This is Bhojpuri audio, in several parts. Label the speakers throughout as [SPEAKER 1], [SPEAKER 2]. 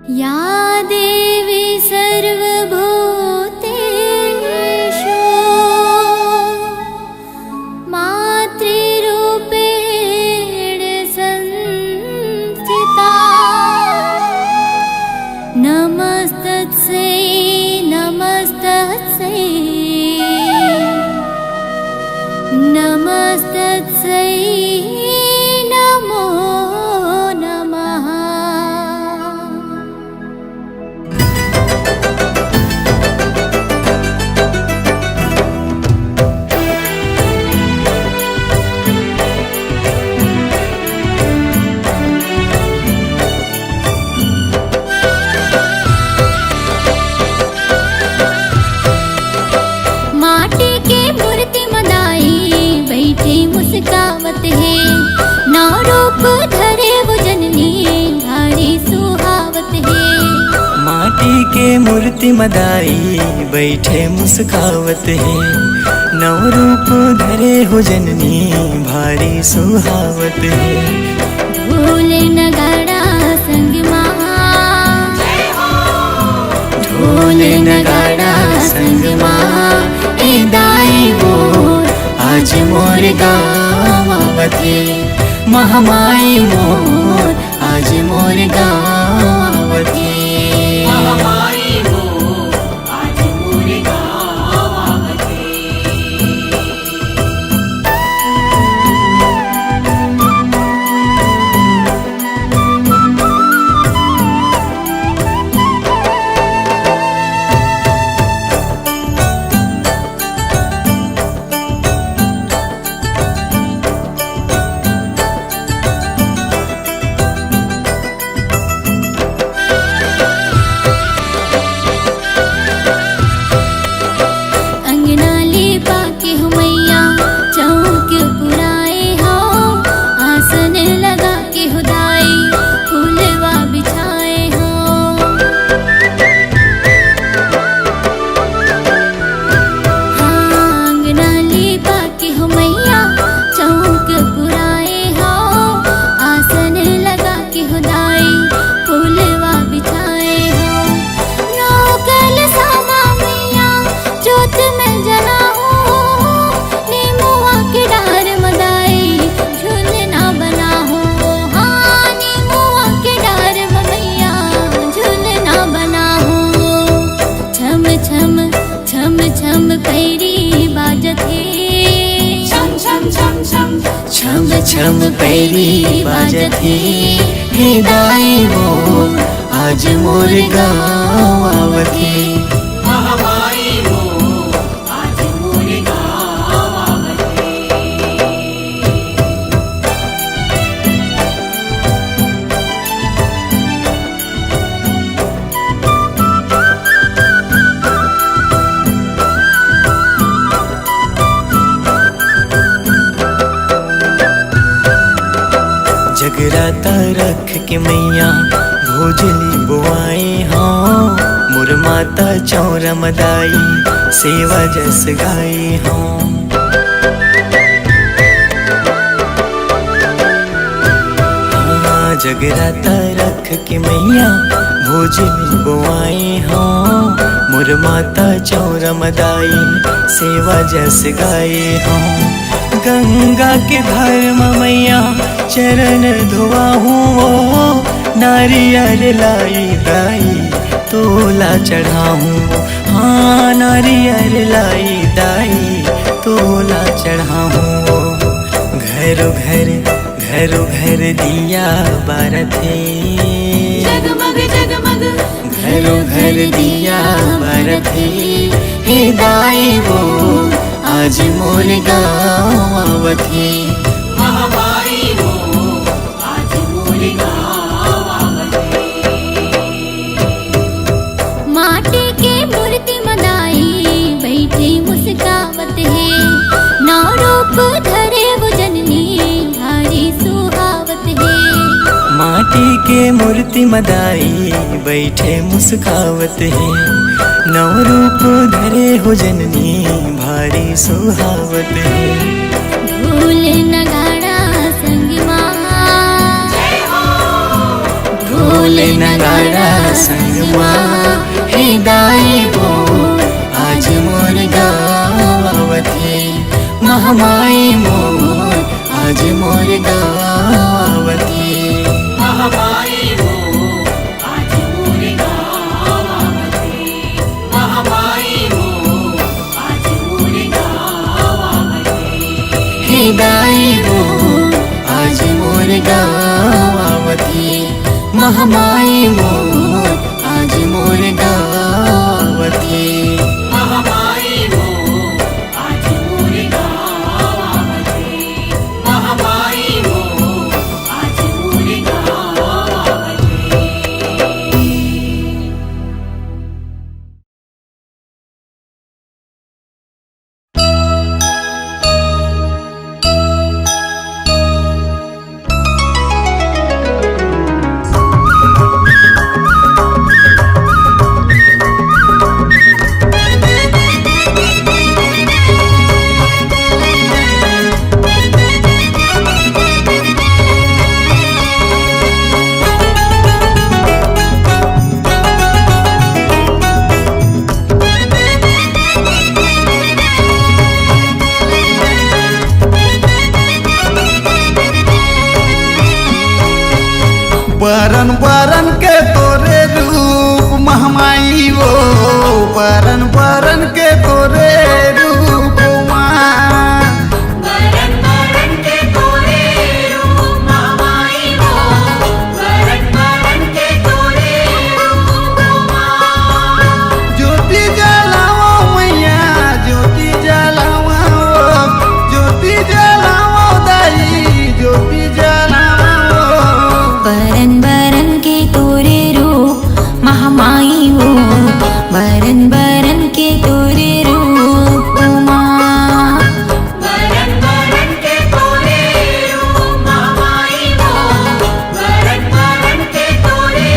[SPEAKER 1] या देवी सर्वभूतेषु मातृरूपेण संस्थिता नमस्तस्यै नमस्तस्यै नमस्तस्यै नमो नमः। माटी के मूर्ति मदाई बैठे मुस्कावत है, नौ रूप धरे वो जननी भारी सुहावत है।
[SPEAKER 2] माटी के मूर्ति मदाई बैठे मुस्कावत है, नव रूप धरे हो जननी भारी सुहावत है।
[SPEAKER 1] ढोल नगाड़ा संग
[SPEAKER 2] ढोल नगाड़ा संग ए दाई मोर आज मोर गावते, महामाई मोर आज मोर गावते। छम छम पैरी बाजती हे दाई मोर आज मोर गावते। महामाई मोर आज मोर गावते। जगराता रख के मैया भोजली बुआए हाँ, मोर माता चौरा मदाई सेवा जस गाए हाँ। हाँ जगराता रख के मैया भोजली बुआए हाँ, मोर माता चौरा मदाई सेवा जस गाए हाँ। गंगा के धार मैया चरण धोआहूँ, नारियल लाई दाई तोला चढ़ाहूँ। हाँ नारियल लाई दाई तोला चढ़ाहूँ। घरो घर दिया बारते,
[SPEAKER 1] जगमग जगमग
[SPEAKER 2] घरो घर दिया बारते हे दाई वो आज मोर गावते। महामाई मोर आज मोर गावते।
[SPEAKER 1] माटी के मूर्ति मदाई बैठे मुस्कावत है, नौ रूप धरे वो जननी भारी सुहावत है।
[SPEAKER 2] माटी के मूर्ति मदाई बैठे मुस्कावत है, नव रूप धरे हो जननी भारी सुहावत है।
[SPEAKER 1] ढोल नगाड़ा संग
[SPEAKER 2] ढोल नगाड़ा माँ हे दाई मोर आज मोर गावत है। महामाई मोर आज मोर गावत है।
[SPEAKER 3] महामाई मोर आज मोर गावत है। महामाई मोर आज मोर गावत है।
[SPEAKER 2] हे दाई मोर आज मोर गावत है। महामाई मोर आज मोर गावत है।
[SPEAKER 3] महामाई मोर आज मोर गावत है। महामाई मोर आज मोर गावत है।
[SPEAKER 4] बरन बरन के तोरे रूप महामाई वो, बरन बरन के तोरे रूप माँ।
[SPEAKER 3] बरन बरन के तोरे रूप महामाई मोर। बरन बरन के तोरे रूप माँ।
[SPEAKER 4] ज्योति जलाओ मैया ज्योति जलाओ, ज्योति जलाओ दाई ज्योति जलाओ।
[SPEAKER 1] बरन बरन के तोरे रूप महामाई हो। बरन बरन के तोरे रूप माँ।
[SPEAKER 3] बरन बरन के तोरे रूप महामाई मोर। बरन बरन के तोरे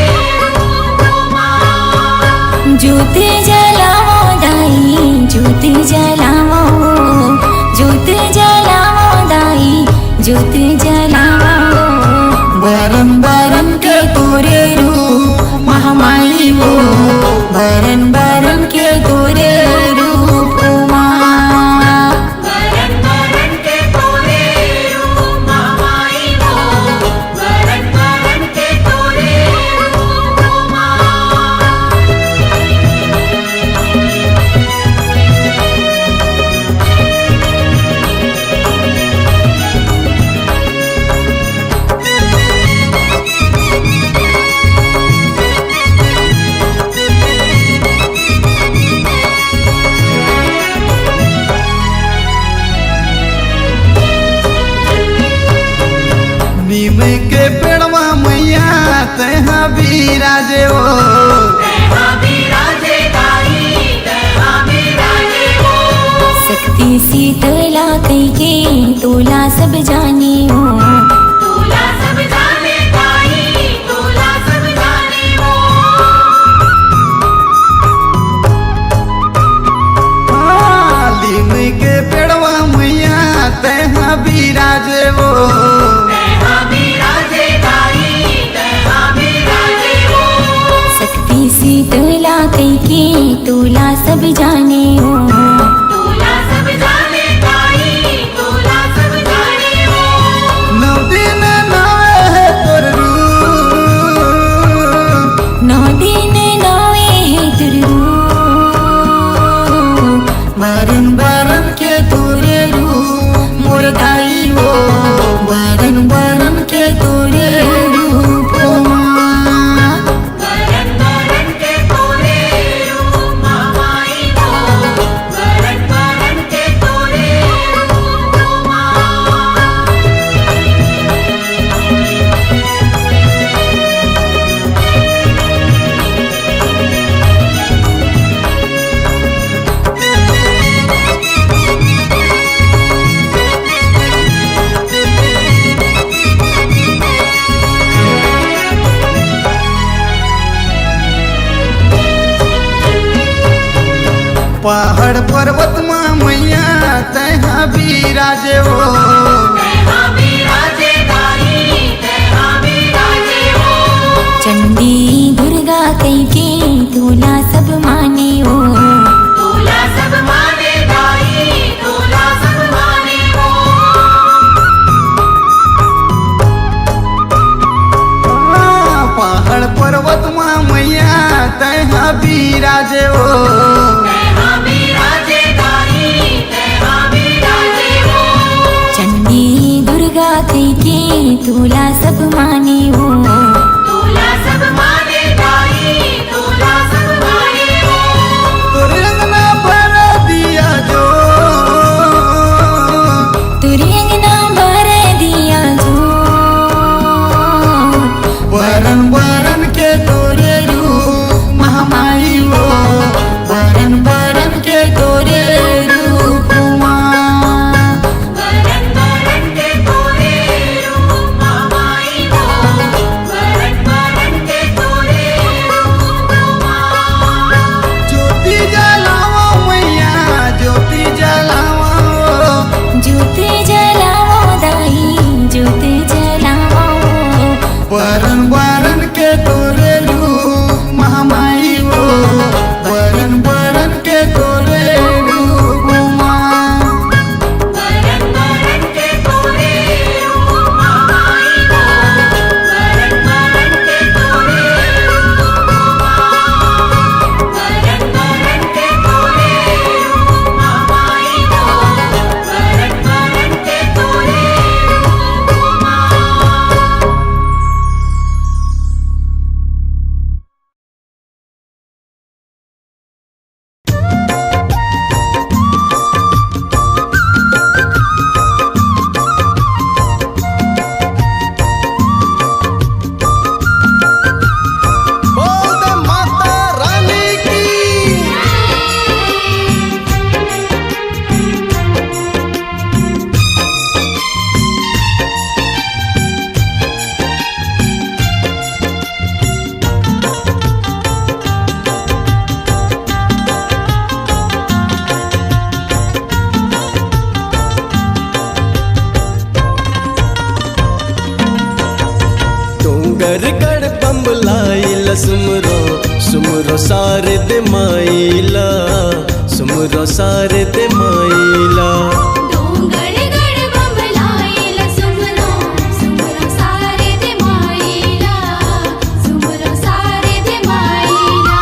[SPEAKER 3] रूप माँ।
[SPEAKER 1] ज्योति जलाओ दाई ज्योति जलाओ। ज्योति जलाओ दाई ज्योति जलाओ। बरन बरन के तोरे रूप महामाई हो। बरन बरन के तोरे रूप माँ।
[SPEAKER 3] बरन बरन के तोरे रूप महामाई मोर। बरन बरन के तोरे रूप माँ।
[SPEAKER 4] नीम के पेड़वा मैया तहाँ बिराजे हो।
[SPEAKER 3] तेहा बिराजे दाई तेहा बिराजे हो।
[SPEAKER 1] शक्ति शीतला कई के तोला सब जाने हो।
[SPEAKER 3] तोला सब जाने दाई तोला सब जाने हो।
[SPEAKER 4] नीम के पेड़वा मैया तहाँ बिराजे हो।
[SPEAKER 3] तेहा बिराजे दाई तेहा बिराजे हो।
[SPEAKER 1] शक्ति शीतला कई के तोला सब जाने हो।
[SPEAKER 3] तोला सब जाने दाई तोला सब जाने हो।
[SPEAKER 4] नौ दिन नवे है तोर रूप,
[SPEAKER 1] 9 दिन 9 है तुरु। बरन बरन के तोरे रूप मोर दाई हो। बरन बरन के तोरे रूप माँ।
[SPEAKER 3] बरन बरन के तोरे रूप महामाई मोर। बरन बरन के तोरे रूप माँ।
[SPEAKER 4] पहाड़ पर्वत माँ मैया तहाँ बिराजे हो।
[SPEAKER 3] तेहा बिराजे दाई तेहा बिराजे हो।
[SPEAKER 1] चंडी दुर्गा कई के कही के तुला सब माने हो।
[SPEAKER 3] तोला सब माने दाई तोला सब माने हो।
[SPEAKER 4] तोरे अंगना भर दिया जो
[SPEAKER 1] तुरी अंगना भर दिया जो
[SPEAKER 4] वरन वरन के तोरे रूप महामाई हो। वरन वरन के तोरे रूप माँ।
[SPEAKER 3] वरन वरन के तोरे रूप माई हो। वरन वरन के तोरे रूप माँ।
[SPEAKER 4] ज्योति जलाओ मैया ज्योति जलाओ।
[SPEAKER 1] ज्योति जलाओ दाई ज्योति जलाओ।
[SPEAKER 4] वरन वरन के तोरे रूप महामाई हो। वरन वरन के तोरे रूप माँ।
[SPEAKER 3] वरन वरन के तोरे रूप माई हो। वरन वरन के तोरे रूप माँ। वरन वरन के तोरे रूप माई हो। वरन वरन के तोरे रूप माँ।
[SPEAKER 4] बोल दे माता रानी की।
[SPEAKER 5] डोंगरगढ़ बम्बलाइला सुमरो सुमरो सारे दे माइला सुमरो सारे दे माइला
[SPEAKER 1] डोंगरगढ़ बम्बलाइला सुमरो सुमरो सारे दे माइला सुमरो सारे दे माइला।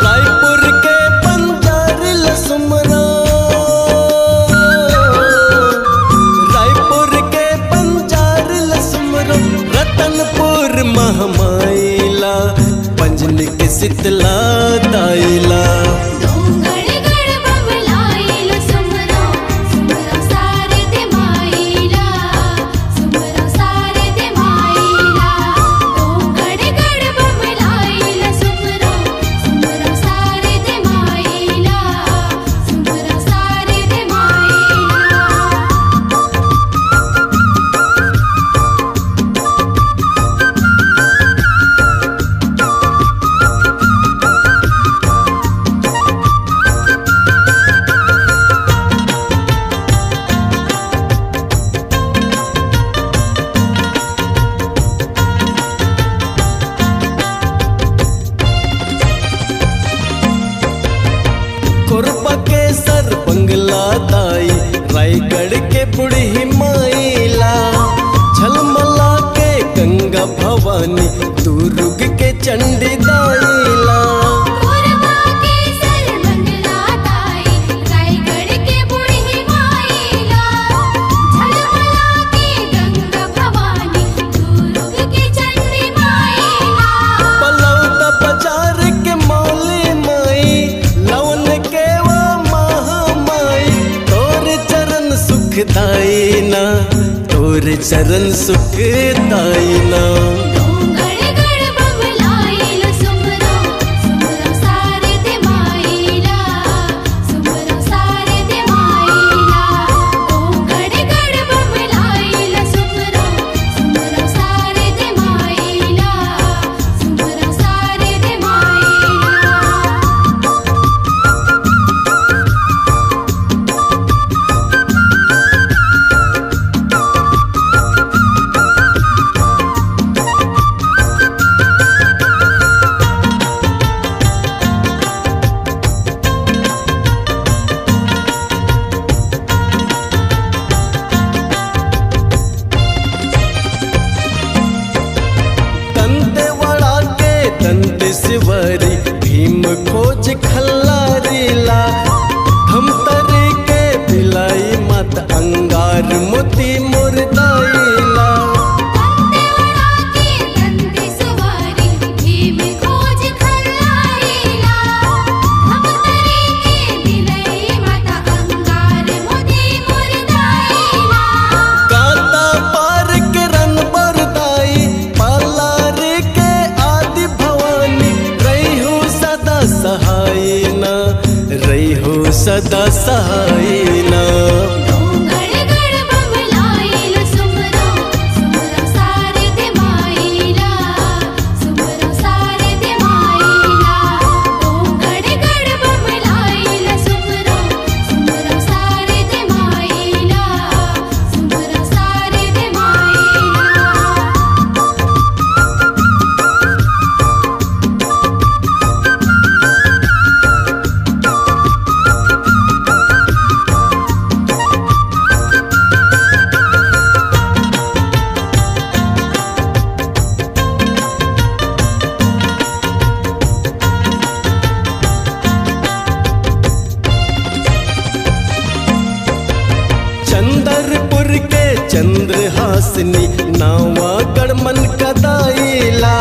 [SPEAKER 5] रायपुर के बंजारिला सुमरो रायपुर के बंजारिला सुमरो रतनपुर महमाइला पंजन के शीतला दाइला
[SPEAKER 1] डोंगरगढ़ बम्बलाइला सुमरो सुमरो सारे दे माइला सुमरो सारे दे माइला। डोंगरगढ़ बम्बलाइला सुमरो सुमरो सारे दे माइला सुमरो सारे दे माइला।
[SPEAKER 5] कोरबा के सर बंगला दाई रायगढ़ के बुढ़ी माइला झलमला के गंगा भवानी दुर्ग के चंडी दाइला
[SPEAKER 1] कोरबा के सर बंगला दाई रायगढ़ के बुढ़ी माइला झलमला के गंगा भवानी दुर्ग के चंडी माइला।
[SPEAKER 5] पलौदा बाजार के मौली माई लवन के वो महामाई तोर चरण सुख दाइना तोर चरण सुख दाइना।
[SPEAKER 1] डोंगरगढ़ बम्बलाइला सुमरो सुमरो सारे दे माइला सुमरो सारे दे माइला। डोंगरगढ़ बम्बलाइला सुमरो सुमरो सारे दे माइला सुमरो सारे दे माइला।
[SPEAKER 5] दंतेश्वरी भीम खोज खल्लारीला धमतरी के भिलाई मत अंगार मोती मुरदाइला हासनी नावा गढ़मन कदाइला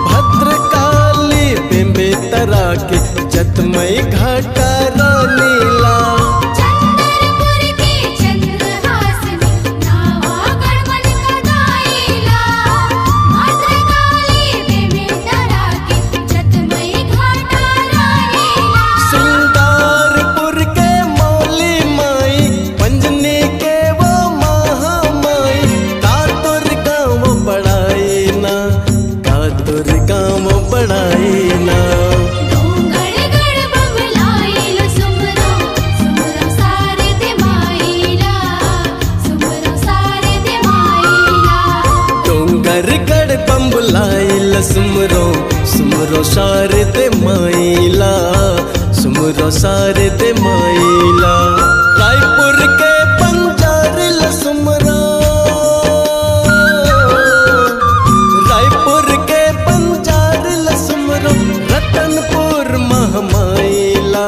[SPEAKER 5] भद्रकाली बिंबे तरा के जतमई घाटा रानीला
[SPEAKER 1] चंद्रपुर के चंद्रहासनी नावा गढ़मन कदाइला भद्रकाली बिंबे तरा के जतमई घाटा रानीला
[SPEAKER 5] सुल्तानपुर के मौली माई पंजनी के वो महामाई कातुर गाँव बड़ाई ना कातुर गाँव बड़ाई ना
[SPEAKER 1] डोंगरगढ़ बमलाइल सुमरो सुमरो सारे दे माइला सुमरो सारे दे माइला
[SPEAKER 5] डोंगरगढ़ बम्बुलाइल सुमरो सुमरो शारदे माइला सुमरो शारदे माइला रायपुर के बंजारिल सुमरो रायपुर के बंजारिल सुमरो रतनपुर महामाइला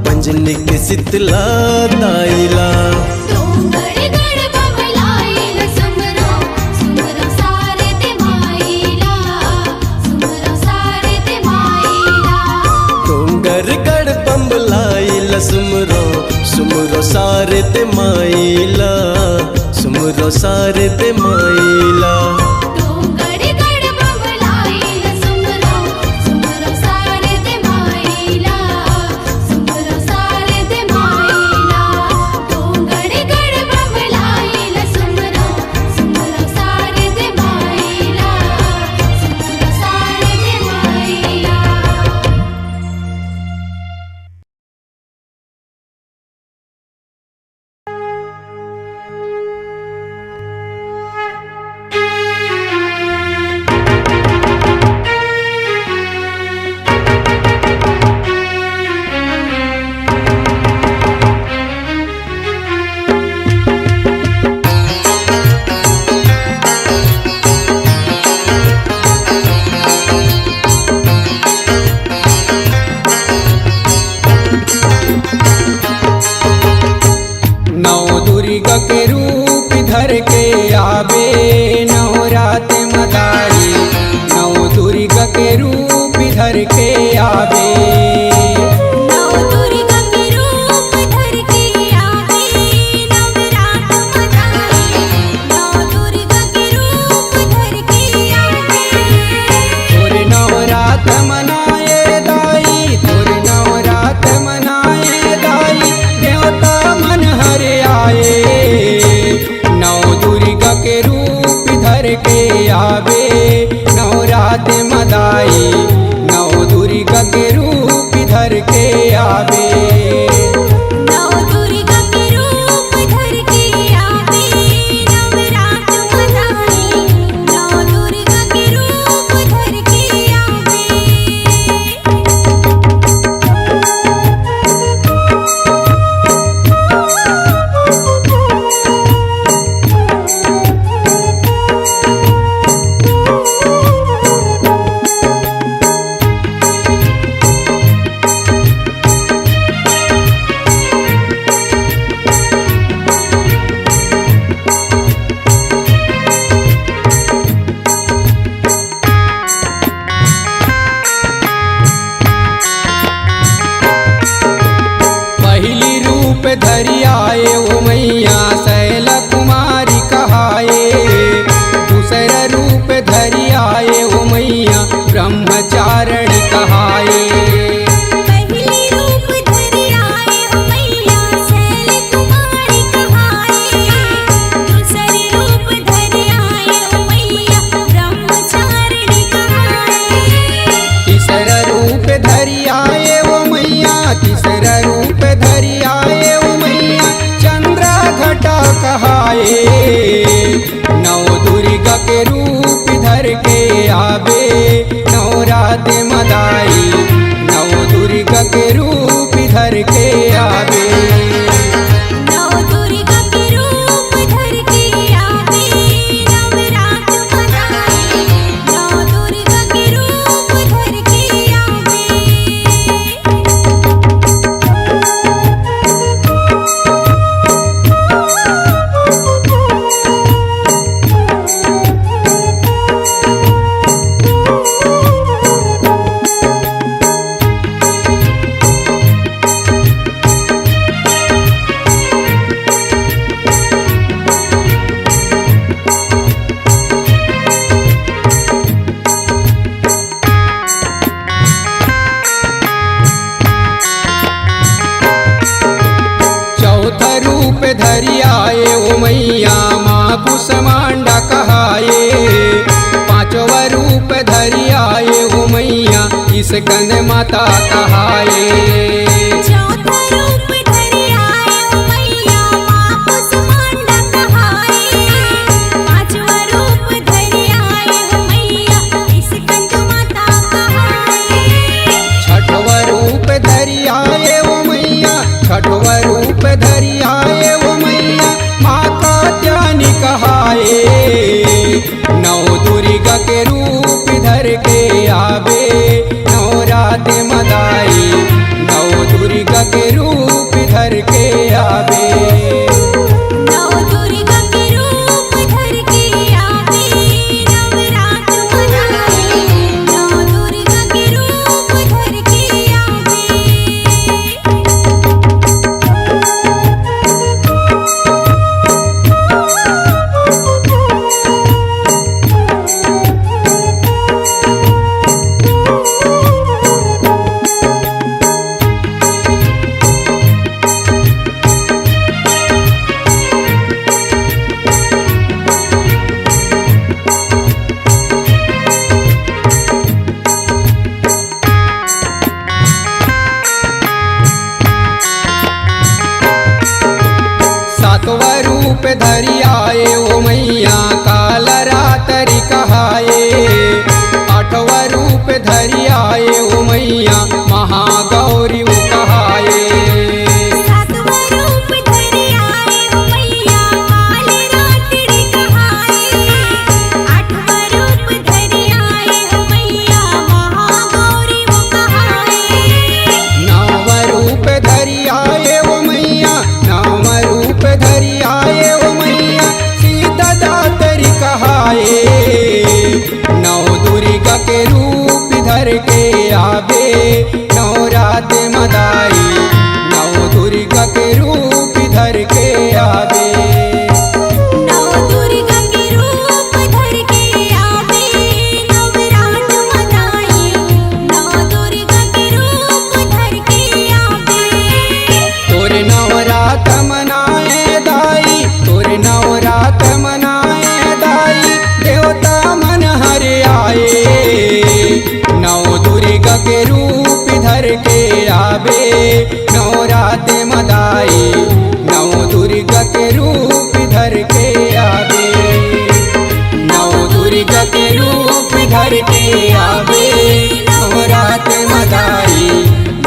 [SPEAKER 5] पंजनी के शीतला दाइला
[SPEAKER 1] डोंगरगढ़ बमलाइल सुमरो सुमरो सारे दे माइला सुमरो सारे दे माइला
[SPEAKER 5] डोंगरगढ़ बम्बलाइल सुमरो सुमरो सारे ते माइला सुमरो सारे ते माइला
[SPEAKER 1] डोंगरगढ़ बमलाइल सुमरो सुमरो सारे दे माइला सुमरो सारे दे माइला डोंगरगढ़ बमलाइल सुमरो सुमरो सारे दे माइला सुमरो सारे दे माइला
[SPEAKER 6] नौ दुर्गा के रूप धर के आवे नवरात मदारी नौ दुर्गा के रूप धर के आवे
[SPEAKER 1] नौ दुर्गा के रूप धर के आवे नवरात मदाई नौ दुर्गा के रूप धर के आवे
[SPEAKER 6] तोर नवरात मनाए दाई तोर नवरात मनाए दाई देवता मन हर आए नौ दुर्गा के रूप धर के आवे नवरात मदाई नौ दुर्गा के रूप धर के आवे
[SPEAKER 1] नौ दुर्गा के रूप धर के आवे नवरात मदाई नौ दुर्गा के रूप धर के आवे
[SPEAKER 6] पहली रूप धरि आए ओ मैया शैल कुमारी कहाए दूसरा रूप धरि आए ओ मैया ब्रह्मचारिणी कहाए
[SPEAKER 1] पहली रूप धरि आए हो मैया शैल कुमारी कहाए दूसरी रूप धरि आए हो मैया ब्रह्मचारिणी कहाए
[SPEAKER 6] तीसरा रूप धरि आए ओ मैया तीसरा रूप धरि आए ओ मैया चंद्रा घटा कहाए नौ दुर्गा के रूप धर के आवे नवरात मदाई नौ दुर्गा के रूप धर के आवे
[SPEAKER 1] नौ दुर्गा के रूप धर के आवे नवरात मदाई नौ दुर्गा के रूप धर के आवे
[SPEAKER 6] कहाए। पांचवा रूप धरि आए हो मैया स्कंद माता कहाए।
[SPEAKER 1] चौथा रूप धरि आए हो मैया माँ कुसुमांडा कहाए। पांचवा रूप धरि आए हो मैया स्कंद माता कहाए।
[SPEAKER 6] छठवा रूप धरि आए हो मैया छठवा रूप धरि आए हो मैया माँ कात्यायनी कहाए। नौ दुर्गा के रूप धर के आवे नवरात मदाई। नौ दुर्गा के रूप धर के आवे।
[SPEAKER 1] नौ दुर्गा के रूप धर के आवे नवरात मनाए। नौ दुर्गा के रूप धर के आवे।
[SPEAKER 6] सातवा रूप धरि आए हो मैया काल रात्रि कहाए। आठवा रूप धरि आए हो मैया महागौरी कहाए।
[SPEAKER 1] सातवा रूप धरि आए हो मैया काल रात्रि कहाए। आठवा रूप धरि आए हो मैया महागौरी कहाए।
[SPEAKER 6] नव रूप धरि आए हो मैया नव रूप धरि आए हो मैया सीता दातरी कहाए। नौ दुर्गा के रूप धर के आवे नवरात मदाई। नौ दुर्गा के रूप धर के आवे।
[SPEAKER 1] नौ दुर्गा के रूप धर के आवे नवरात मनाए। नौ दुर्गा के रूप धर के आवे।
[SPEAKER 6] तोरे नवरात मनाए दाई तोरे नवरात मनाए दाई देवता मन हर आए। नौ दुर्गा के रूप धर के आवे नवरात मदाई। नौ दुर्गा के रूप धर के आवे। नौ दुर्गा के रूप धर के आवे नवरात मदाई।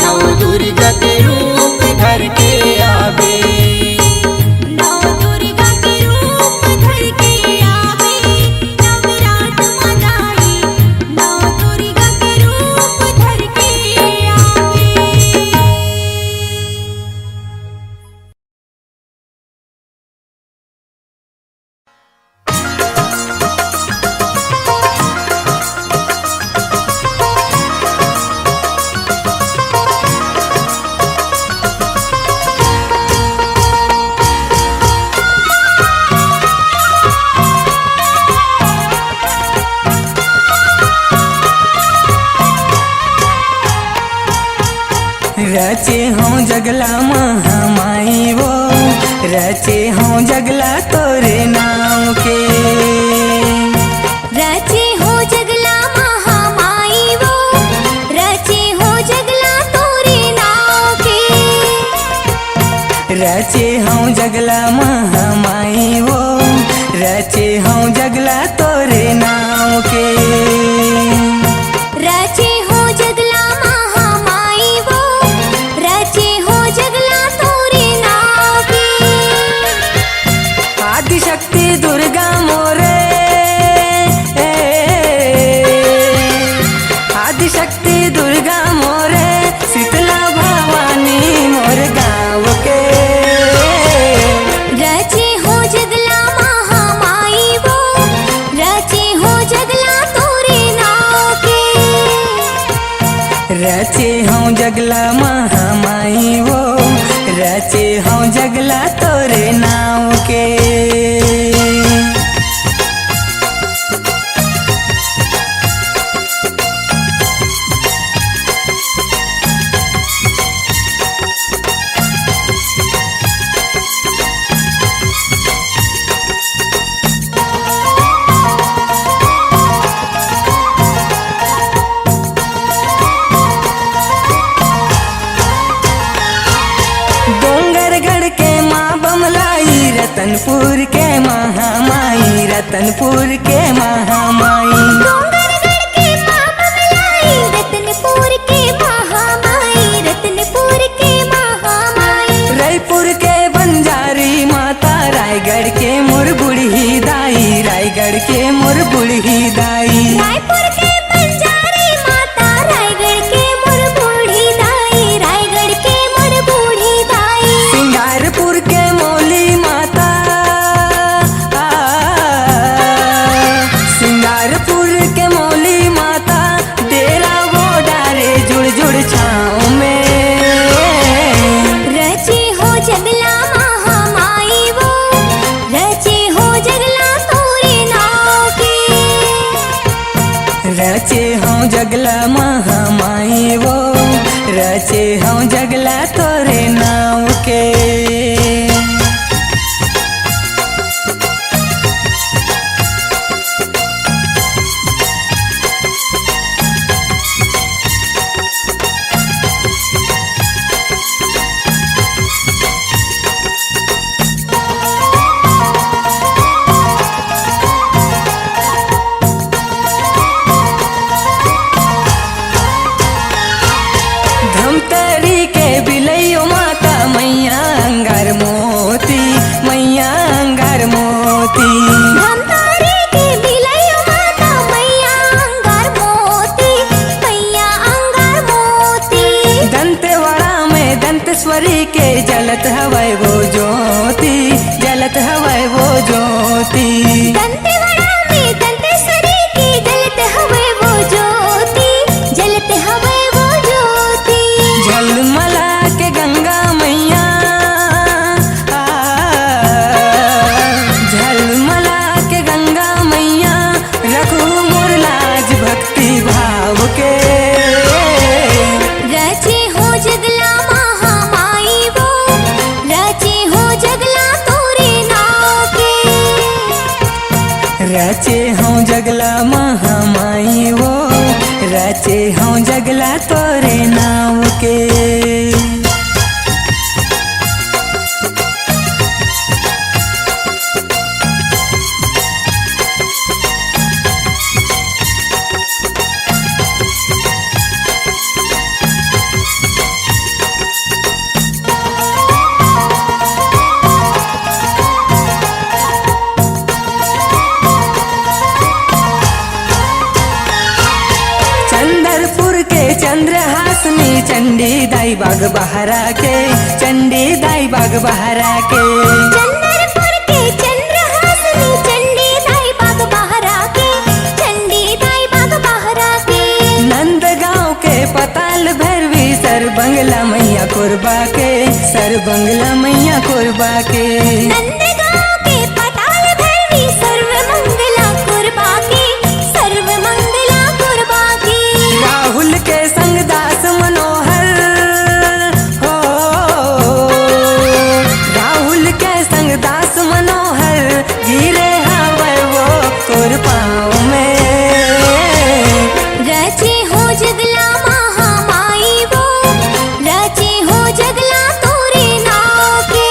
[SPEAKER 6] नौ दुर्गा के रूप धर के आवे।
[SPEAKER 1] नौ दुर्गा के रूप धर के आवे नवरात मनाए। नौ दुर्गा के रूप धर के आवे।
[SPEAKER 2] रचे हों जगला महामाई वो रचे हों जगला तोरे नाम के।
[SPEAKER 1] रचे हो जगला महामाई वो रचे हो जगला तोरे नाव के।
[SPEAKER 2] रचे हों जगला महामाई वो रचे हों जगला तोरे नाम के।
[SPEAKER 1] रचे हो जगला महामाई वो रचे हो जगला तोरे नाव के।
[SPEAKER 2] आदिशक्ति दुर्गा मोरे आदिशक्ति दुर्गा मोरे शीतला भवानी मोर गाँव के।
[SPEAKER 1] रचे हो जगला महामाई वो रचे हो जगला तोरे नाव के।
[SPEAKER 2] रचे हों जगला महामाई वो रचे हों जगला तोरे नाव के। रैपुर के महामाई, रतनपुर के महामाई।
[SPEAKER 1] डोंगरगढ़ के माँ बमलाई, रतनपुर के महामाई, रतनपुर के महामाई।
[SPEAKER 2] रायपुर के बंजारी माता, रायगढ़ के मोर बूढ़ी दाई, रायगढ़ के मोर बूढ़ी दाई।
[SPEAKER 1] रायपुर के बंजारी माता, रायगढ़ के मोर बूढ़ी दाई, रायगढ़ के मोर बूढ़ी दाई।
[SPEAKER 2] सिंगारपुर के मौली माता, सिंगारपुर के मौली माता, डेरा वो डारे जुड़ जुड़ छाँव में।
[SPEAKER 1] रचे हो जगला महामाई वो, रचे हो जगला तोरे नाव के।
[SPEAKER 2] रचे हूँ जगला महामाई वो, रचे हूँ जगला तोरे नाव के। धमतरी के बिलैयो माता, मैया अंगार मोती, मैया अंगार मोती।
[SPEAKER 1] धमतारी के बिलैयो माता, मैया अंगार मोती, मैया अंगार मोती।
[SPEAKER 2] दंतेवाड़ा में दंतेश्वरी के जलत हवै वो ज्योति, जलत हवै वो ज्योति।
[SPEAKER 1] दंतेवाड़ा में दंतेश्वरी की जलत हवे वो ज्योति, जलत हवे वो ज्योति।
[SPEAKER 2] झलमला के गंगा मैया, झलमला के गंगा मैया, रखू मोर लाज भक्ति भाव के।
[SPEAKER 1] रचे हो जगला महामाई वो, रचे हो जगला तोरे नाव के।
[SPEAKER 2] रचे हूँ जगला महामाई वो, रचे हूँ जगला तोरे नाव के। चंदरपुर के चंद्रहासनी, चंडी दाई बाग बहरा के, चंडी दाई बाग बहरा के।
[SPEAKER 1] चंदरपुर के चंद्रहासनी, चंडी दाई बाग बहरा के, चंडी दाई बाग बहरा के।
[SPEAKER 2] नंदगांव के पताल भैरवी, सर बंगला मैया कुरबा के, सर बंगला मैया कुरबा के।
[SPEAKER 1] नंदगांव के पताल भैरवी, सर्व मंगला कुरबा के, सर्व मंगला कुरबा के।
[SPEAKER 2] राहुल के संग दास मनोहर हो, राहुल के संग दास मनोहर, गिरे हवै वो तोर पाँव में।
[SPEAKER 1] रचे हो जगला महामाई वो, रचे हो जगला तोरे नाव के।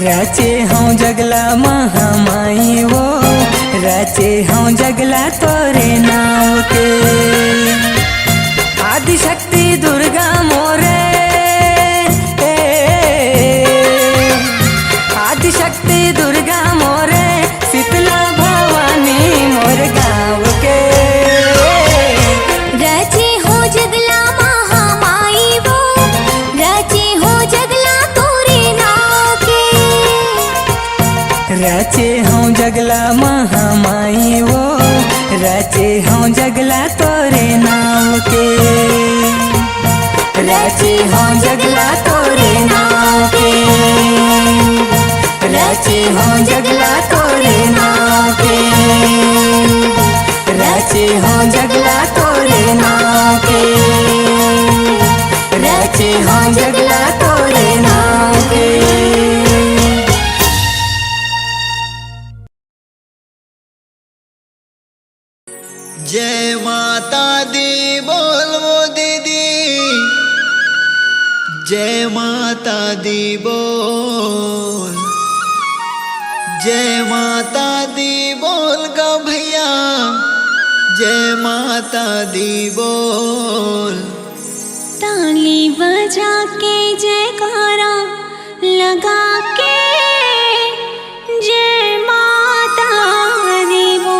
[SPEAKER 2] रचे हूँ जगला महामाई वो, रचे हूँ जगला तोरे नाव के। आदिशक्ति दुर्गा मोरे, आदिशक्ति दुर्गा मोरे, शीतला भवानी मोर गाँव के।
[SPEAKER 1] रचे हो जगला महामाई वो, रचे हो जगला तोरे नाव के।
[SPEAKER 2] रचे हूँ जगला महामाई वो, रचे हूँ जगला तोरे नाव के। रचे हूँ जगला तोरे नाव के, रचे हूँ जगला तोरे नाव के, रचे हूँ जगला तोरे नाव के, रचे हूँ जगला तोरे नाव के।
[SPEAKER 4] जय माता दी बोल वो दीदी, जय माता दी बोल। जय माता दी बोल गा भैया, जय माता दी बोल।
[SPEAKER 1] ताली बजा के जयकारा लगा के जय माता दी बोल।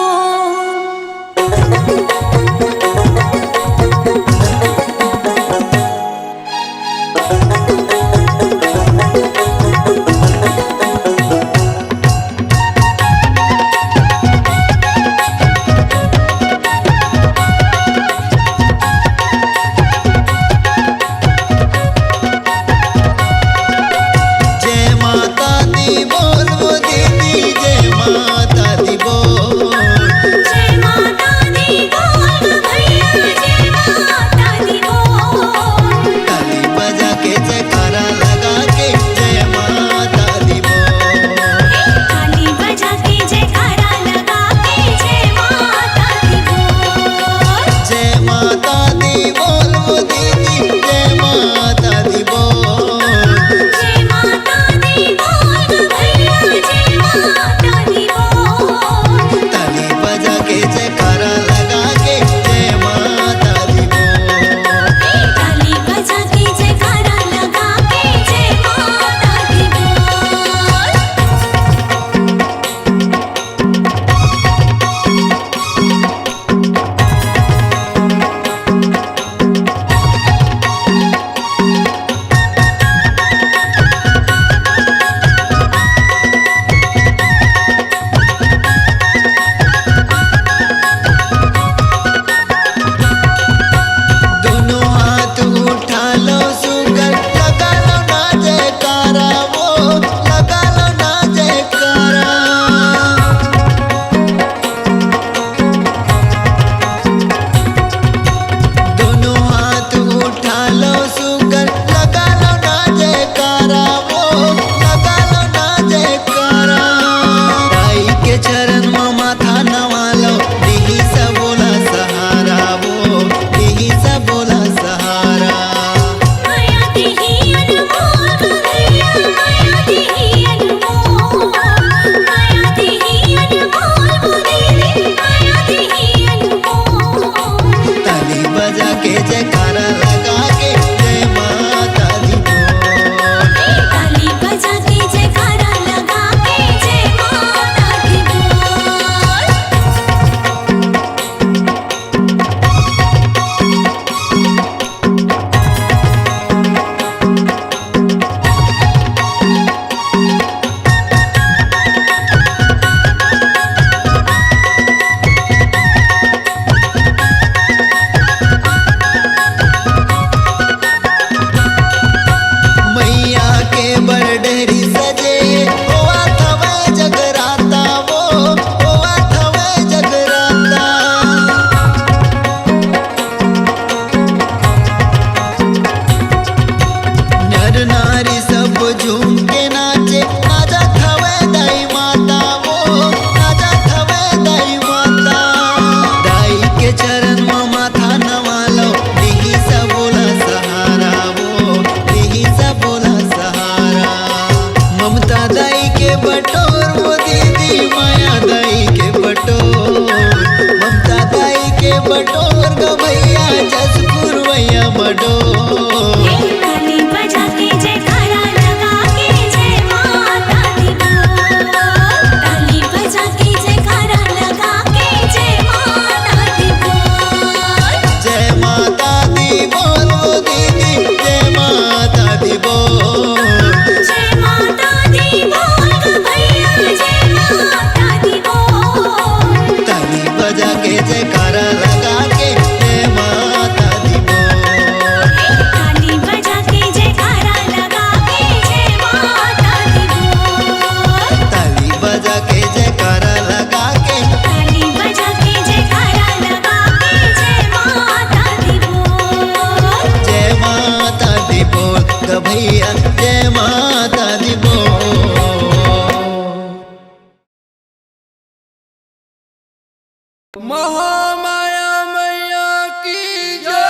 [SPEAKER 4] जय माता दी बोल वो दीदी, जय माता दी बोल।
[SPEAKER 1] जय माता दी बोल भैया, जय माता दी बोल।
[SPEAKER 4] ताली बजा के जयकारा लगा के जय माता दी बोल।
[SPEAKER 1] ताली बजा के जयकारा लगा के जय माता दी बोल।
[SPEAKER 4] जय माता दी बोल वो दीदी, जय माता दी बोल।
[SPEAKER 1] जय माता दी बोल भैया, जय माता दी बोल।
[SPEAKER 4] ताली बजा के जयकारा लगा के जय माता दी बोल।
[SPEAKER 1] ताली बजा के जयकारा लगा के जय माता दी बोल।
[SPEAKER 4] दोनों हाथ उठा लो सुगर, लगा लो ना जयकारा, वो लगा लो ना जयकारा। दोनों हाथ उठा लो सुगर, लगा लो ना जयकारा, वो लगा लो ना जयकारा। दाई के चरण में माथा नवा लो, यही सब बोला सहारा, वो यही सब बोला सहारा।
[SPEAKER 1] माया देही अनमोल भैया, माया देही अनमोल। माया देही अनमोल दीदी, माया देही अनमोल।
[SPEAKER 4] ताली बजा के जयकारा लगा के जय माता दी बोल।
[SPEAKER 1] ताली बजा के जयकारा लगा के जय माता दी बोल।
[SPEAKER 4] मैया के बरडेरी सजे, होवा थवे जगराता, वो होवा थवे जगराता। नर नारी सब झूम के नाचे, नाचा थवे दाई माता, वो नाचा थवे दाई माता। दाई के चरण में माथा नवा लो, यही सब बोला सहारा, वो यही सब बोला सहारा। ममता दाई के बटोर वो दीदी, माया दाई के बटोर। ममता दाई के बटोर ग भैया, जसपुर भैया बटोर।
[SPEAKER 1] ताली बजा के जयकारा लगा के जय माता दी बोल। ताली बजा के जयकारा लगा के जय माता दी बोल।
[SPEAKER 4] जय माता दी बोल वो दीदी, जय माता दी बोल।
[SPEAKER 1] जय माता दी बोल भैया, जय माता दी बोल।
[SPEAKER 4] ताली बजा के जयकारा लगा के जय माता दी बोल।
[SPEAKER 1] ताली बजा के जयकारा लगा के जय माता दी बोल।
[SPEAKER 4] ताली बजा के जयकारा लगा के।
[SPEAKER 1] ताली बजा के जयकारा लगा के जय माता दी बोल।
[SPEAKER 4] जय माता दी बोल ग भैया, जय माता दी बोल।
[SPEAKER 5] महामाया मैया की जय।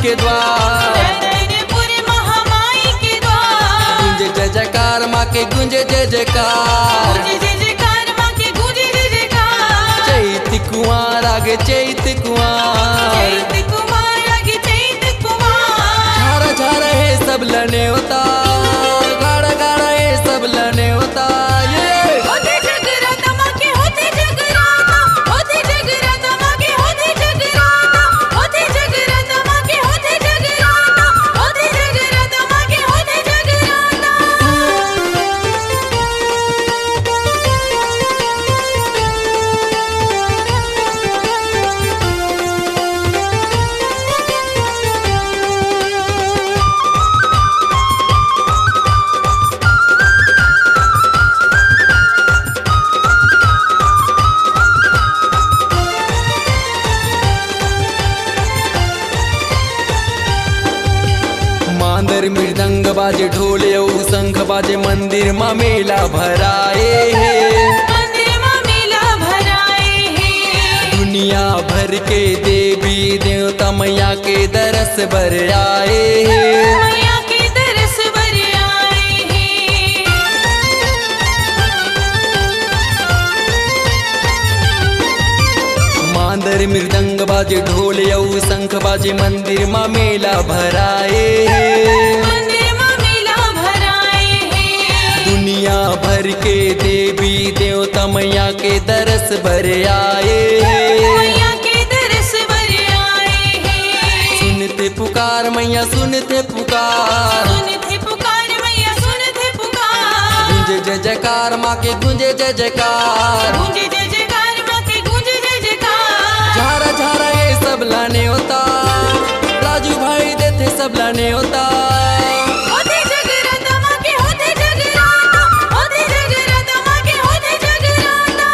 [SPEAKER 5] के द्वार
[SPEAKER 1] रतनपुर महामाई के द्वार
[SPEAKER 5] गुंजे जय जयकार माँ के गुंजे जय जयकार
[SPEAKER 1] गूंजे जय जयकार माँ के गूंजे जय जयकार
[SPEAKER 5] चैत कुंवर आगे चैत कुंवर
[SPEAKER 1] चैत कुमार आगे चैत कुमार
[SPEAKER 5] झारा झारा है सब लने होता गाड़ा गाड़ा है सब लने होता ये
[SPEAKER 1] होते जगराता माँ के होते जगराता होते जगराता माँ के होते जगराता होते जगराता माँ के होते जगराता होते जगराता माँ के होते जगराता
[SPEAKER 5] मांदर मृदंग बाजे ढोल यऊ शंख बाजे मंदिर माँ मेला भराए है
[SPEAKER 1] मंदिर में मेला भराए हैं
[SPEAKER 5] दुनिया भर के देवी देवता मैया के दरस बर आए हैं
[SPEAKER 1] मैया के दरस बर आए हैं
[SPEAKER 5] मांदर मृदंग बाजे ढोल यऊ शंख बाजे मंदिर माँ मेला भराए है
[SPEAKER 1] मंदिर में मेला भराए हैं
[SPEAKER 5] दुनिया भर के देवी देवता मैया के दरस बर आए है
[SPEAKER 1] मैया के दरस बर आए हैं
[SPEAKER 5] सुनते पुकार मैया सुनते पुकार
[SPEAKER 1] सुनते पुकार मैया सुनते पुकार
[SPEAKER 5] गुंजे जय जयकार माँ के गुंजे जय जयकार
[SPEAKER 1] गूंजे जय जयकार माँ के गूंजे जय जयकार
[SPEAKER 5] झारा झारा ये सब लाने होता राजू भाई देते सब लाने होता
[SPEAKER 1] होते जगराता माँ के होते जगराता होते जगराता माँ के होते जगराता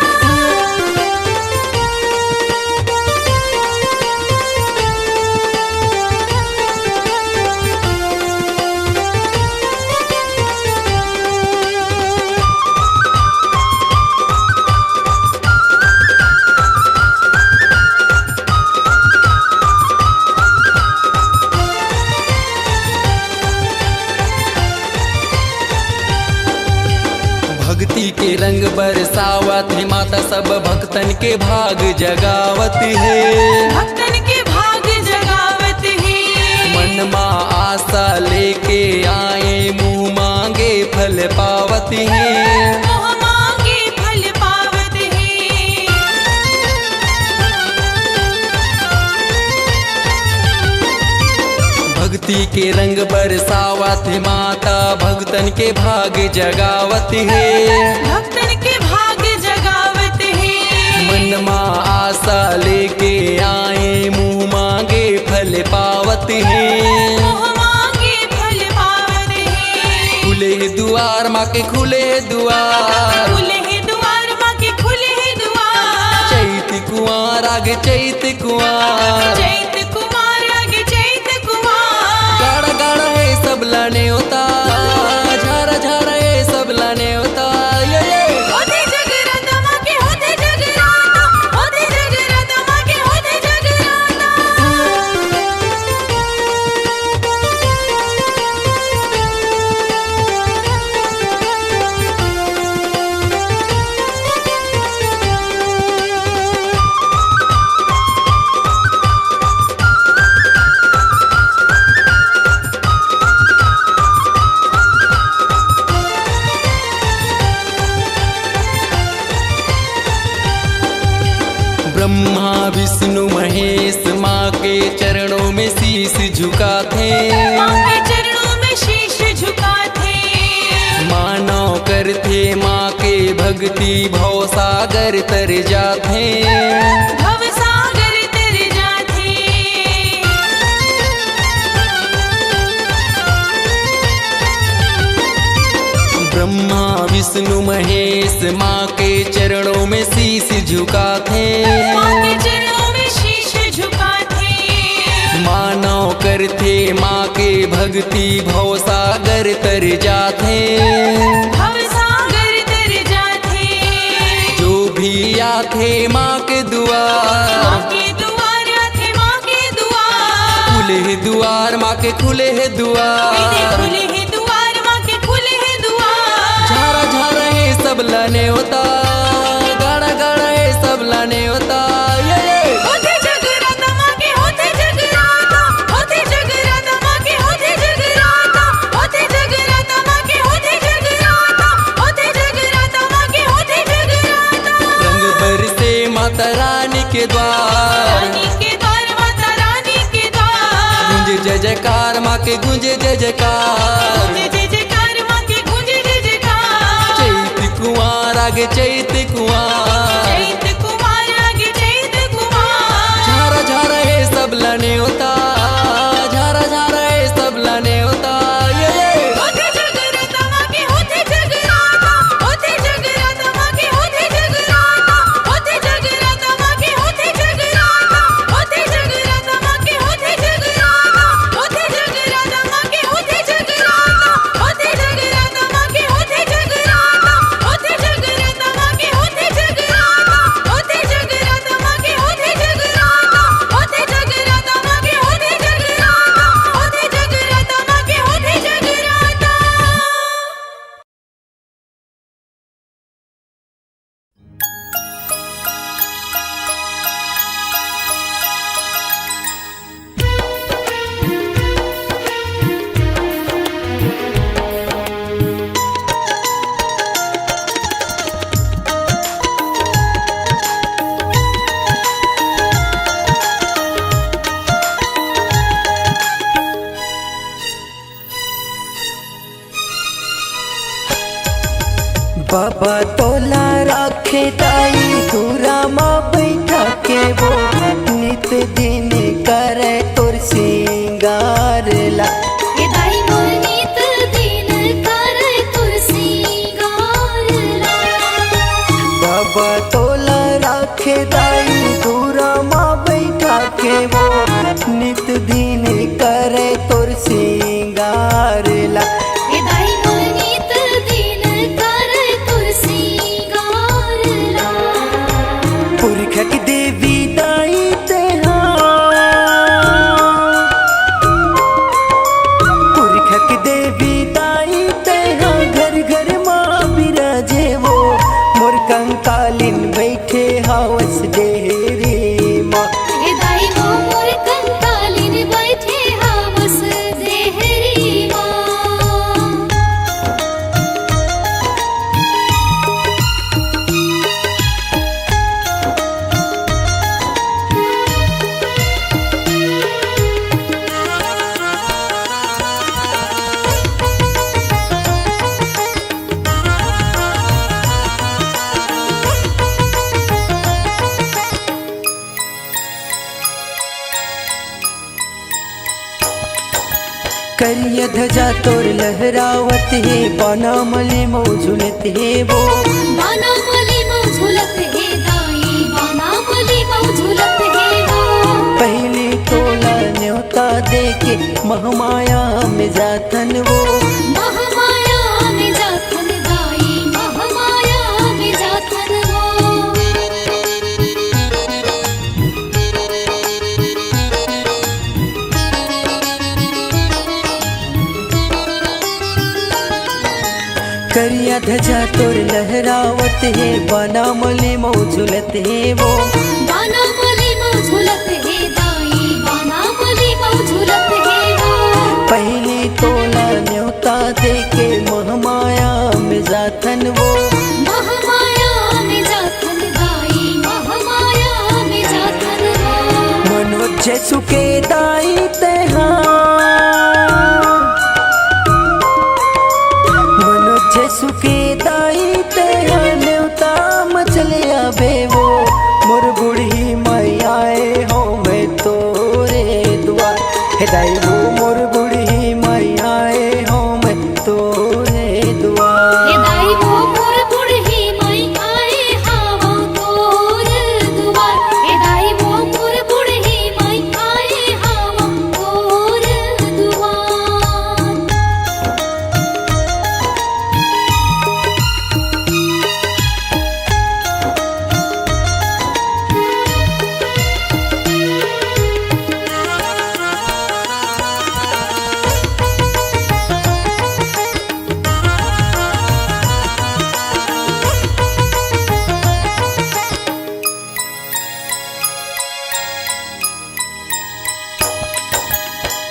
[SPEAKER 5] भक्ति के रंग बरसावत है माता सब भक्तन के भाग जगावत है
[SPEAKER 1] भक्तन के भाग जगावत है
[SPEAKER 5] मन माँ आशा लेके आए मुँह मांगे फल पावत है
[SPEAKER 1] मोह मांगे फल पावत है
[SPEAKER 5] भक्ति के रंग बरसावत है माता भक्तन के भाग जगावत है
[SPEAKER 1] भक्तन के भाग जगावत है
[SPEAKER 5] मन माँ आशा लेके आए मुँह मांगे फल पावत है
[SPEAKER 1] मोह मांगे फल पावत है
[SPEAKER 5] खुले दुआर माँ के खुले दुआर
[SPEAKER 1] खुले हैं द्वार माँ के खुले हैं द्वार
[SPEAKER 5] चैत कुंवर आगे चैत कुंवर
[SPEAKER 1] चैत कुमार आगे चैत कुमार
[SPEAKER 5] गाड़ा गाड़ा है सब लाने होता झारा झारा है सब लाने होता ये
[SPEAKER 1] होते जगराता माँ के होते जगराता होते जगराता माँ के होते जगराता
[SPEAKER 5] ब्रह्मा विष्णु महेश माँ के चरणों में शीश झुकाते
[SPEAKER 1] माँ के चरणों में शीश झुकाते
[SPEAKER 5] मानव करते माँ के भक्ति भव सागर तर जाते
[SPEAKER 1] भव सागर तर जाते
[SPEAKER 5] ब्रह्मा विष्णु महेश माँ के चरणों में शीश झुकाते
[SPEAKER 1] माँ के चरणों में शीश झुकाते
[SPEAKER 5] मानव करते माँ के भक्ति भव सागर तर जाते
[SPEAKER 1] भव सागर तर जाते
[SPEAKER 5] जो भी आते माँ के
[SPEAKER 1] माँ
[SPEAKER 5] दुआर
[SPEAKER 1] के दुआर आते माँ के दुआर
[SPEAKER 5] खुले है दुआर माँ के खुले है दुआर
[SPEAKER 1] खुले है दुआर माँ के खुले है दुआर
[SPEAKER 5] झारा झारा है सब लाने होता गाड़ा गाड़ा है सब लाने होता
[SPEAKER 1] होते जगराता माँ के होते जगराता होते जगराता माँ के होते जगराता होते जगराता माँ के होते जगराता होते जगराता माँ के होते जगराता
[SPEAKER 5] रंग बरसे माता रानी के द्वार
[SPEAKER 1] रानी के द्वार माता रानी के द्वार
[SPEAKER 5] गूंजे जय जयकार माँ के गूंजे जय जयकार
[SPEAKER 1] गूंजे जय जयकार माँ के गूंजे जय जयकार
[SPEAKER 5] चैत कुंवर आगे चैत कुंवर
[SPEAKER 1] चैत कुमार आगे चैत कुमार
[SPEAKER 5] झारा झारा है सब लाने होता झारा झारा है सब लाने होता
[SPEAKER 1] होते जगराता माँ के होते जगराता होते जगराता माँ के होते जगराता होते जगराता माँ के होते जगराता होते जगराता माँ के होते जगराता होते जगराता माँ के होते जगराता होते जगराता माँ के होते जगराता होते जगराता माँ के होते जगराता होते जगराता माँ के होते जगराता होते जगराता माँ के होते जगराता होते जगराता माँ के होते जगराता
[SPEAKER 2] बाबा तोला रखे ताई दूरा माँ बैठा के वो नित दिन करे तोर सिंगार ला
[SPEAKER 1] ए दाई मोर नीत दिन कर तुलसी गारला
[SPEAKER 2] बाबा तोला रखे ताई दूरा माँ बैठा के वो नित दिन करे तोर सिंगार ला
[SPEAKER 1] ए दाई मोर नीत दिन कर तुलसी गारला
[SPEAKER 2] पुरखक देवी दाई तेहा पुरखक देवी दाई तेहा घर घर माँ बिराजे वो मोर कंकालिन बैठे हावस डेहरी माँ
[SPEAKER 1] ए दाई मोर कंकालिन बैठे हावस देहरी माँ
[SPEAKER 2] करिया ध्वजा तोर लहरावत है बाना मले मौझुलत है वो
[SPEAKER 1] बाना मली मौझुलत है दाई बाना मली मौझुलत है वो
[SPEAKER 2] पहले तोला न्योता देके महमाया में जातन वो
[SPEAKER 1] महामाया में जाथन दाई महामाया में जाथन वो
[SPEAKER 2] करिया ध्वजा तोर लहरावत है बाना मले मौझुलत है वो
[SPEAKER 1] बाना मली मौझुलत है दाई बाना मली मौझुलत है वो
[SPEAKER 2] पहले तोला न्योता देके महमाया में जातन वो
[SPEAKER 1] महामाया में जाथन दाई महामाया में जाथन वो
[SPEAKER 2] मनोज सुके दाई तेहा मनोज सुके दाई तेहा न्योता मचलिया बेवो मोर बुढ़ी मैयाए हो मैं तोरे दुआ हे दाई वो मोर बुढ़ी मैयाए हो मैं तोरे दुआ
[SPEAKER 1] ए दाई मोर बुढ़ी मई आए हावो तोर दुआर ए दाई मोर बुढ़ी मई आए हावो तोर दुआर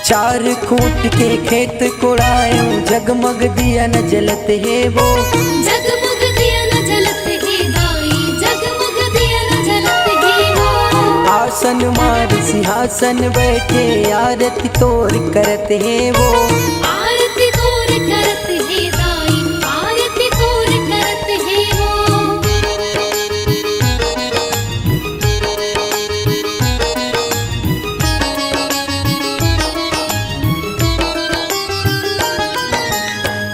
[SPEAKER 2] चार खूंट के खेत कोड़ायूं जगमग दिया न जलत है वो।
[SPEAKER 1] जगमग दिया न जलत है दाई, जगमग दिया न जलत है वो।
[SPEAKER 2] आसन मार सिंहासन बैठे आरती तोर करत है वो।
[SPEAKER 1] आरती तोर करत है दाई, आरती तोर करत है वो।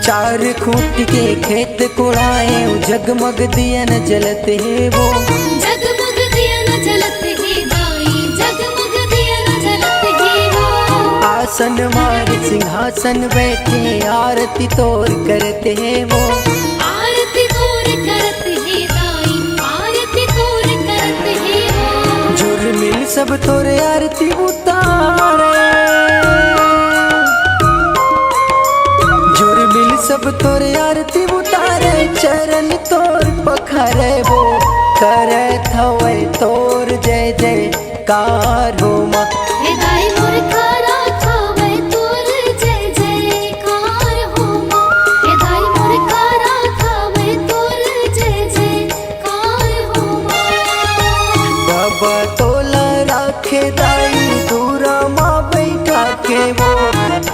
[SPEAKER 2] चार खूंट के खेत कोड़ाए जगमग दिया न जलत है वो।
[SPEAKER 1] जगमग दिया न जलत है दाई, जगमग दिया न जलत है वो।
[SPEAKER 2] आसन मार सिंहासन बैठे आरती तोर करते हैं वो।
[SPEAKER 1] आरती तोर करत है दाई, आरती तोर करत है वो।
[SPEAKER 2] जुर्मिल सब तोरे आरती उतारे, जुर्मिल सब तोरे आरती उतारे। चरण तोर पखरे वो करत हवे तोर जय जयकार हो माँ।
[SPEAKER 1] हे दाई मोर करा खावे तोर जय जयकार हो माँ। हे दाई मोर करा खावे तोर जय जयकार हो माँ।
[SPEAKER 2] बाबा तोला राखे दाई दूरा माँ बैठा के वो।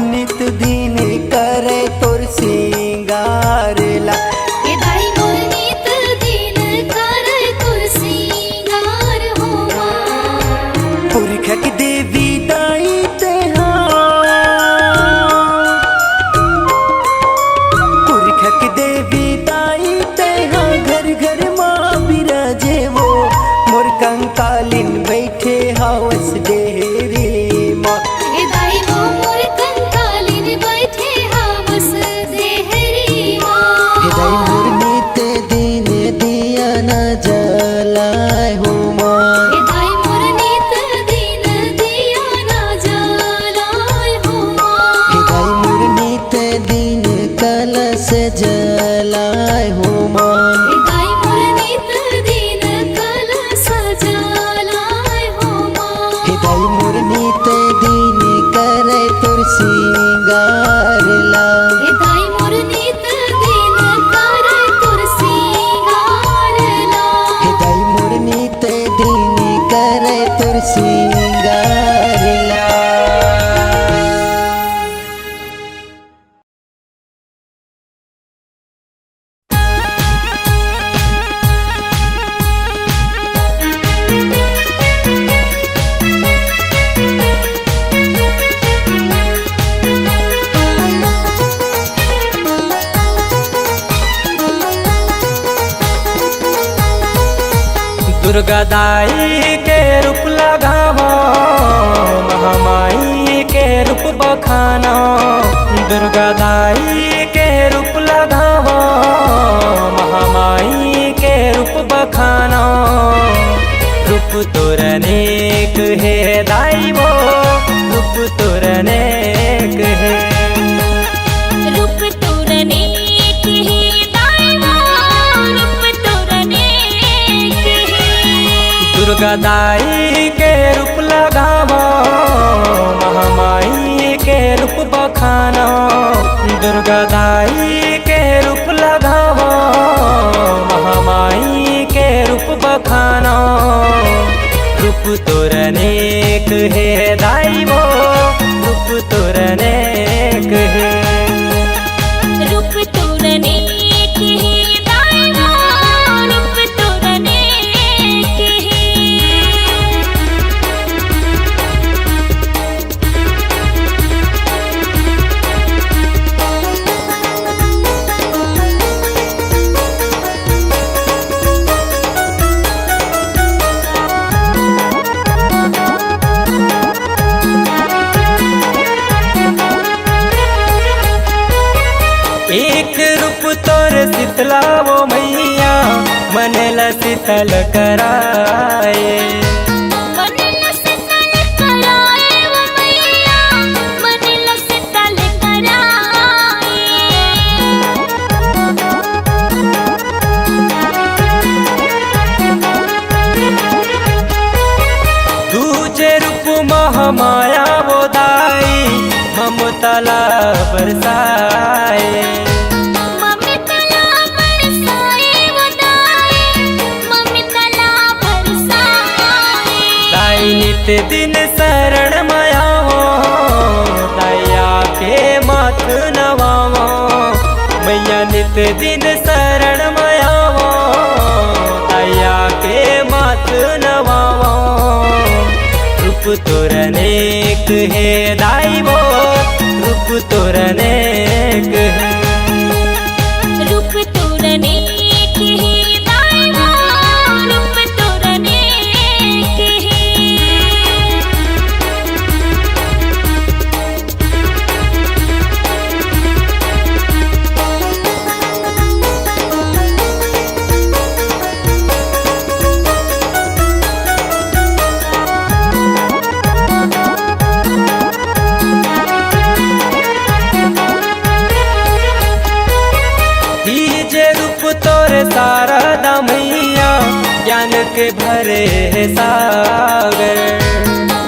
[SPEAKER 2] नित दिन करे तोर सिंगार ला।
[SPEAKER 1] हे दाई मोर नित दिन करे तोर सिंगार हो माँ।
[SPEAKER 2] पुरखक देवी दाई तेहार, पुरखक देवी दाई तेहार। घर घर माँ बिराजे वो मोर कंकालिन बैठे हवस डेरी माँ।
[SPEAKER 1] हे दाई मोर कंकालिन बैठे हवस देहरी माँ।
[SPEAKER 2] हे दाई मोर नित दिन दिया न जलाए हो माँ।
[SPEAKER 1] हे दाई मोर नित दिन दिया न जलाए हो माँ।
[SPEAKER 2] हे दाई मोर नित दिन कलश जलाए हो माँ।
[SPEAKER 1] हे दाई मोर नित दिन कलश जलाए हो माँ।
[SPEAKER 2] हे दाई मोर नित दिन करे तोर सिंगार ला।
[SPEAKER 1] हे दाई मोर नित दिन करे तोर सिंगार ला।
[SPEAKER 2] हे दाई मोर नित दिन करे तोर सिंगार ला।
[SPEAKER 5] दुर्गा दाई के रूप लगावो, महामाई के रूप बखानो। दुर्गा दाई के रूप लगावो, महामाई के रूप बखानो। रूप तोर अनेक है दाई वो, रूप तोर अनेक है।
[SPEAKER 1] रूप तोर अनेक है दाई वो, रूप तोर अनेक है।
[SPEAKER 5] दुर्गा दाई के रूप लगावो, महामाई के रूप बखानो। दुर्गा दाई के रूप लगावो, महामाई के रूप बखानो। रूप तोर अनेक है दाई वो, रूप तोर अनेक है।
[SPEAKER 1] रूप तोर अनेक है दाई वो, रूप तोर अनेक है।
[SPEAKER 5] एक रूप तोर शीतला वो मैया, मन ल शीतल कराए।
[SPEAKER 1] मन ल शीतल कराए वो मैया, मन ल शीतल कराए।
[SPEAKER 5] दूजे रूप महामाया वो दाई,
[SPEAKER 2] ममतला बरसाए।
[SPEAKER 1] ममतला बरसाए वो दाई, ममतला बरसाए।
[SPEAKER 2] दाई नित दिन शरण माया हो, दया के मात नवावो। मैया नित दिन शरण माया हो, दया के मात नवावो। रूप तोर अनेक है दाई वो, रूप तोर अनेक है।
[SPEAKER 1] रूप तोर अनेक है दाई वो, रूप तोर अनेक है।
[SPEAKER 2] दीजे रूप तोर शारदा मैया, ज्ञान के भरे है सागर।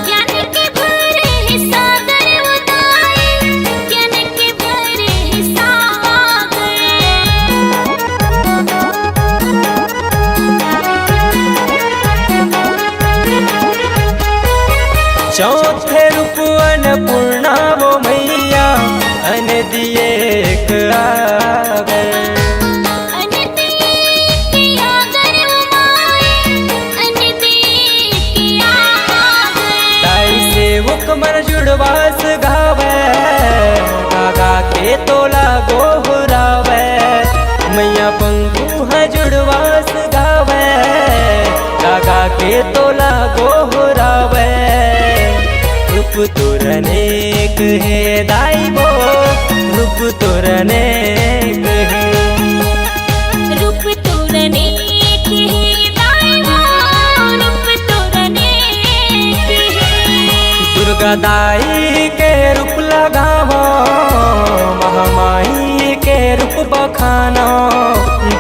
[SPEAKER 1] ज्ञान के भरे है सागर वो दाई, ज्ञान के भरे है सागर।
[SPEAKER 2] चौथे रूप अन्नपूर्णा वो मैया, अन दिए एक आगर। दाई सेवक मन जुड़वास गावे, गागा के तोला गोहरावे। मैया पंखु है जुड़वास गावे, गागा के तोला गोहरावे। रूप तोर अनेक है दाई वो, रूप तोर अनेक है।
[SPEAKER 1] रूप तोर अनेक है दाई वो, रूप तोर अनेक है।
[SPEAKER 2] दुर्गा दाई के रूप लगावो, महामाई के रूप बखानो।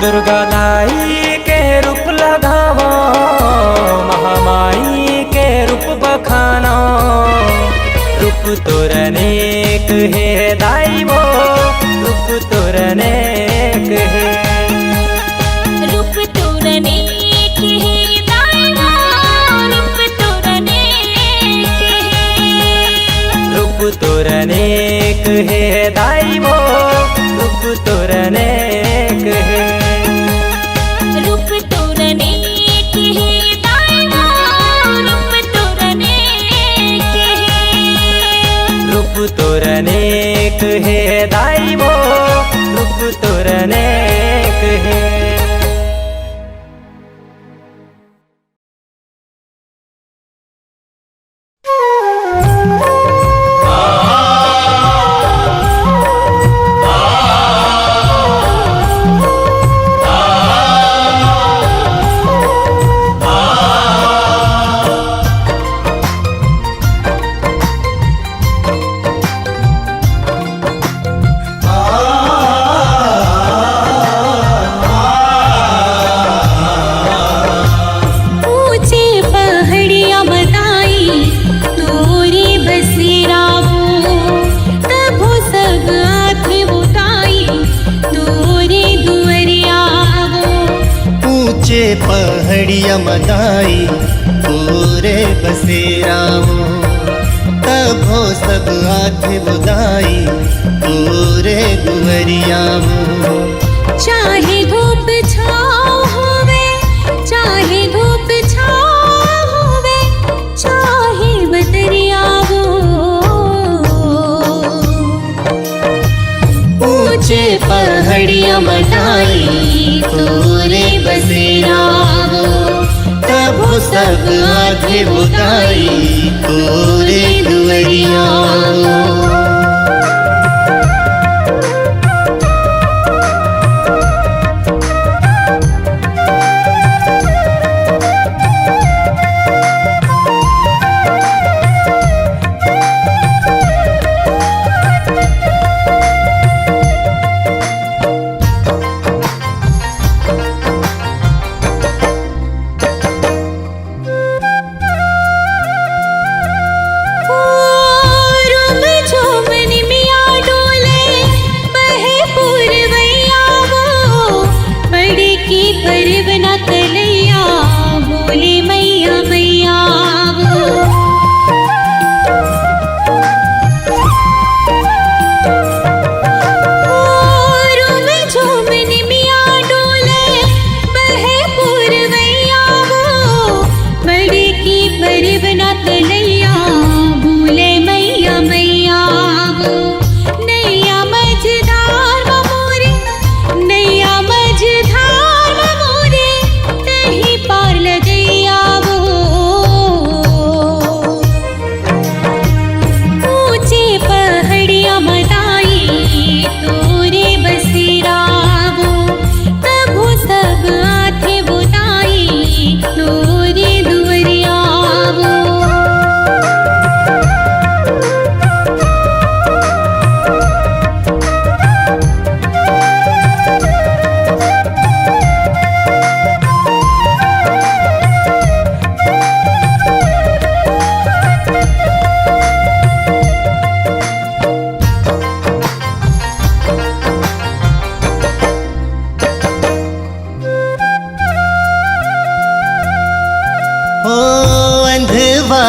[SPEAKER 2] दुर्गा दाई के रूप लगावो, महामाई के रूप बखानो। रूप तोर अनेक है दाई वो, रूप तोर अनेक है।
[SPEAKER 1] रूप तोर अनेक है दाई वो, रूप तोर अनेक है।
[SPEAKER 2] रूप तोर अनेक है दाई वो, रूप तोर अनेक है।
[SPEAKER 1] रूप तोर अनेक है दाई वो, रूप तोर अनेक है।
[SPEAKER 2] रूप तोर अनेक है दाई वो, रूप तोर अनेक है।
[SPEAKER 1] ऊंचे पहाड़ियां बताई तोरे बसेरा वो, तबो सब हाथ उठाई तोरे दुअरिया वो।
[SPEAKER 4] ऊंचे पहाड़िया मदाई पूरे बसेराओ, तब हो सब हाथ बुदाई पूरे दुवरियाओ।
[SPEAKER 1] चाहे धूप छाँव होवे, चाहे धूप छाँव होवे, चाहे बदरिया वो।
[SPEAKER 4] ऊंचे पहाड़िया मदाई पूरे बसेराओ, तब हो सब हाथ बुदाई पूरे दुवरियाओ।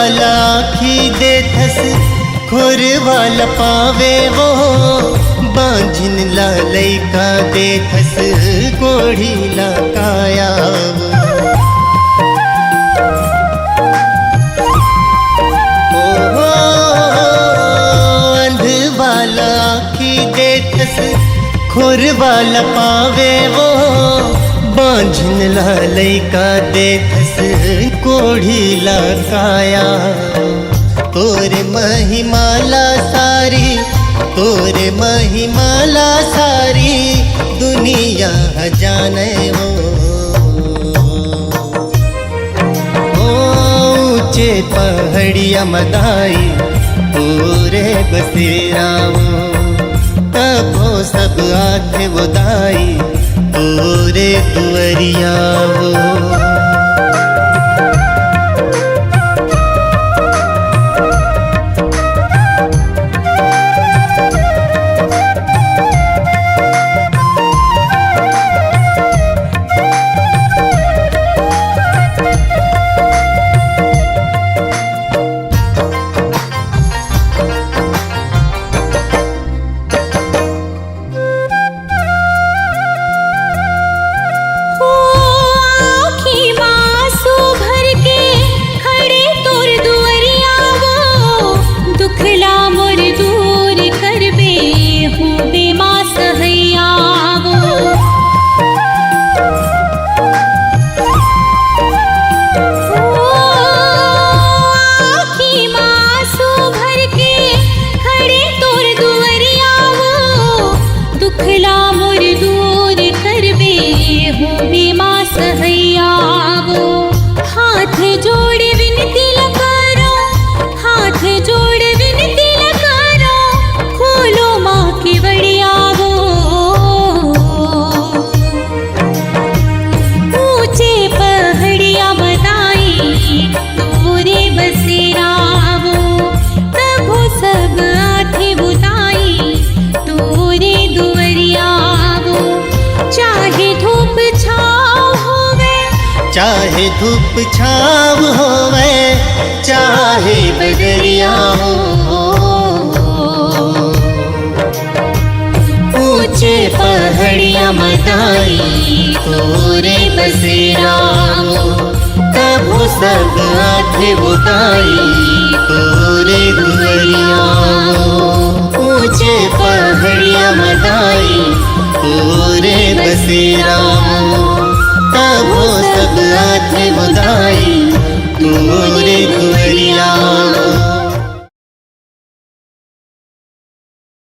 [SPEAKER 4] वाला आखी देथस खुर वाला पावे वो बांझिन ला लैका देथस कोढ़ी ला काया वो अंध वाला आखी देथस खुर वाला पावे वो बांझिन ला लैका देथस कोढ़ी ला काया तोरे महिमाला सारी तोरे महिमाला सारी दुनिया जाने वो ऊंचे पहाड़िया मदाई पूरे बसेरा तबो सब आथे वो दाई पूरे दुवरिया वो चाहे धूप छाव होवे चाहे बदरिया हो ऊंचे पहाड़िया मदाई तोरे बसेरा हो तबो सब आथे बुदाई तोरे दुवरिया हो ऊंचे पहाड़िया मदाई तोरे बसेरा हो तबो सब आथे बुदाई